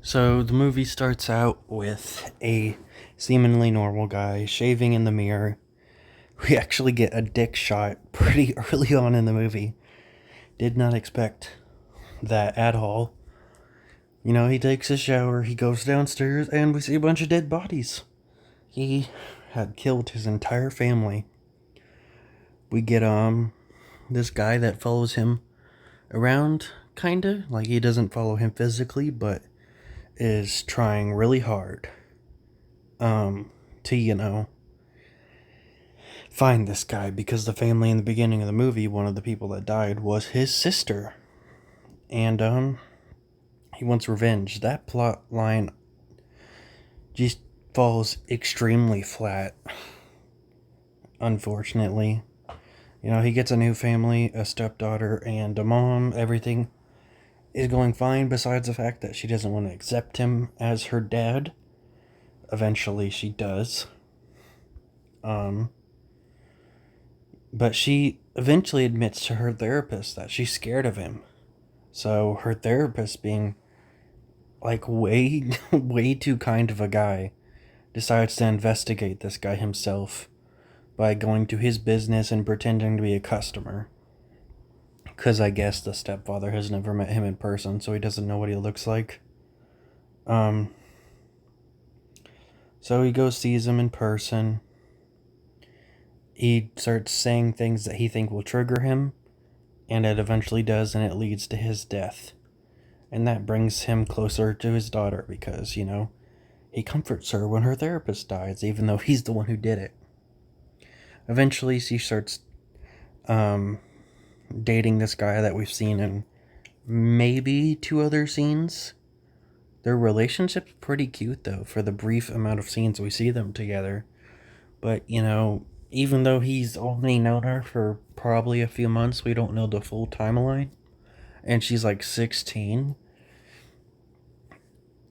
So the movie starts out with a seemingly normal guy shaving in the mirror. We actually get a dick shot pretty early on in the movie. Did not expect that at all. He takes a shower, he goes downstairs, and we see a bunch of dead bodies. He had killed his entire family. We get this guy that follows him around, kinda. Like, he doesn't follow him physically, but is trying really hard to find this guy, because the family in the beginning of the movie, one of the people that died was his sister, and he wants revenge. That plot line just falls extremely flat, unfortunately. He gets a new family, a stepdaughter and a mom. Everything is going fine, besides the fact that she doesn't want to accept him as her dad. Eventually she does. But she eventually admits to her therapist that she's scared of him. So her therapist, being like way, way too kind of a guy, decides to investigate this guy himself by going to his business and pretending to be a customer. Because I guess the stepfather has never met him in person, so he doesn't know what he looks like. So he goes, sees him in person. He starts saying things that he thinks will trigger him, and it eventually does, and it leads to his death. And that brings him closer to his daughter because, he comforts her when her therapist dies, even though he's the one who did it. Eventually, she starts dating this guy that we've seen in maybe 2 other scenes. Their relationship's pretty cute, though, for the brief amount of scenes we see them together. But, even though he's only known her for probably a few months, we don't know the full timeline. And she's like 16.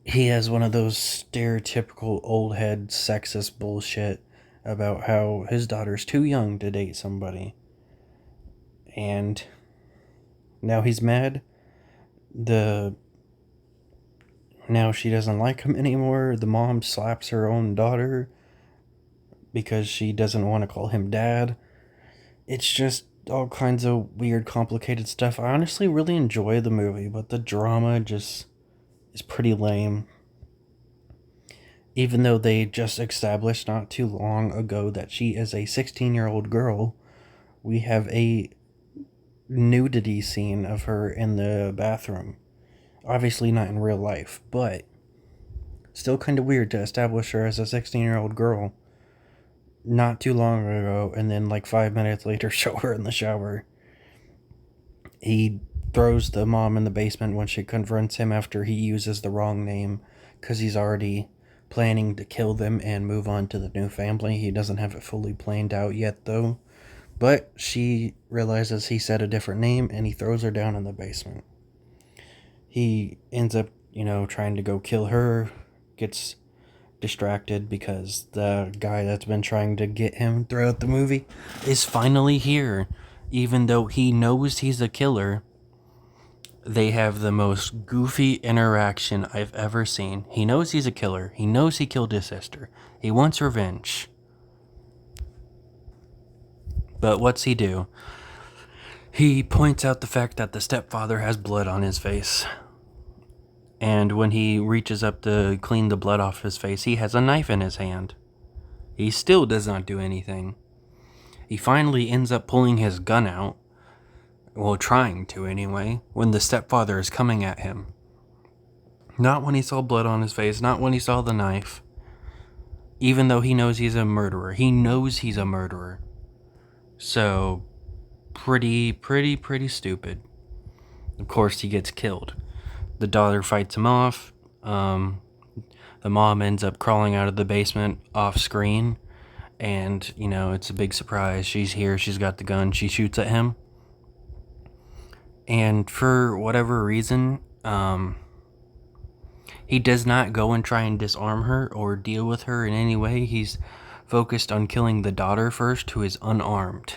He has one of those stereotypical old head sexist bullshit about how his daughter's too young to date somebody. And now he's mad. Now she doesn't like him anymore. The mom slaps her own daughter because she doesn't want to call him dad. It's just all kinds of weird, complicated stuff. I honestly really enjoy the movie, but the drama just is pretty lame. Even though they just established not too long ago that she is a 16-year-old girl, we have a nudity scene of her in the bathroom. Obviously not in real life, but still kind of weird to establish her as a 16-year-old girl not too long ago, and then like 5 minutes later show her in the shower. He throws the mom in the basement when she confronts him after he uses the wrong name, because he's already planning to kill them and move on to the new family. He doesn't have it fully planned out yet, though. But she realizes he said a different name, and he throws her down in the basement. He ends up, trying to go kill her, gets distracted because the guy that's been trying to get him throughout the movie is finally here. Even though he knows he's a killer, they have the most goofy interaction I've ever seen. He knows he's a killer. He knows he killed his sister. He wants revenge. But what's he do? He points out the fact that the stepfather has blood on his face. And when he reaches up to clean the blood off his face, he has a knife in his hand. He still does not do anything. He finally ends up pulling his gun out. Well, trying to anyway, when the stepfather is coming at him. Not when he saw blood on his face, not when he saw the knife. Even though he knows he's a murderer. He knows he's a murderer. So, pretty stupid. Of course, he gets killed. The daughter fights him off. The mom ends up crawling out of the basement off screen. And, it's a big surprise. She's here, she's got the gun, she shoots at him. And for whatever reason, he does not go and try and disarm her or deal with her in any way. He's focused on killing the daughter first, who is unarmed.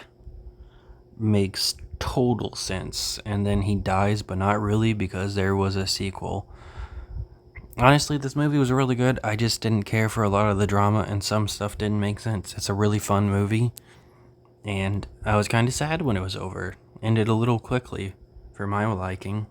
Makes total sense. And then he dies, but not really, because there was a sequel. Honestly, this movie was really good. I just didn't care for a lot of the drama, and some stuff didn't make sense. It's a really fun movie, and I was kind of sad when it was over. Ended a little quickly for my liking.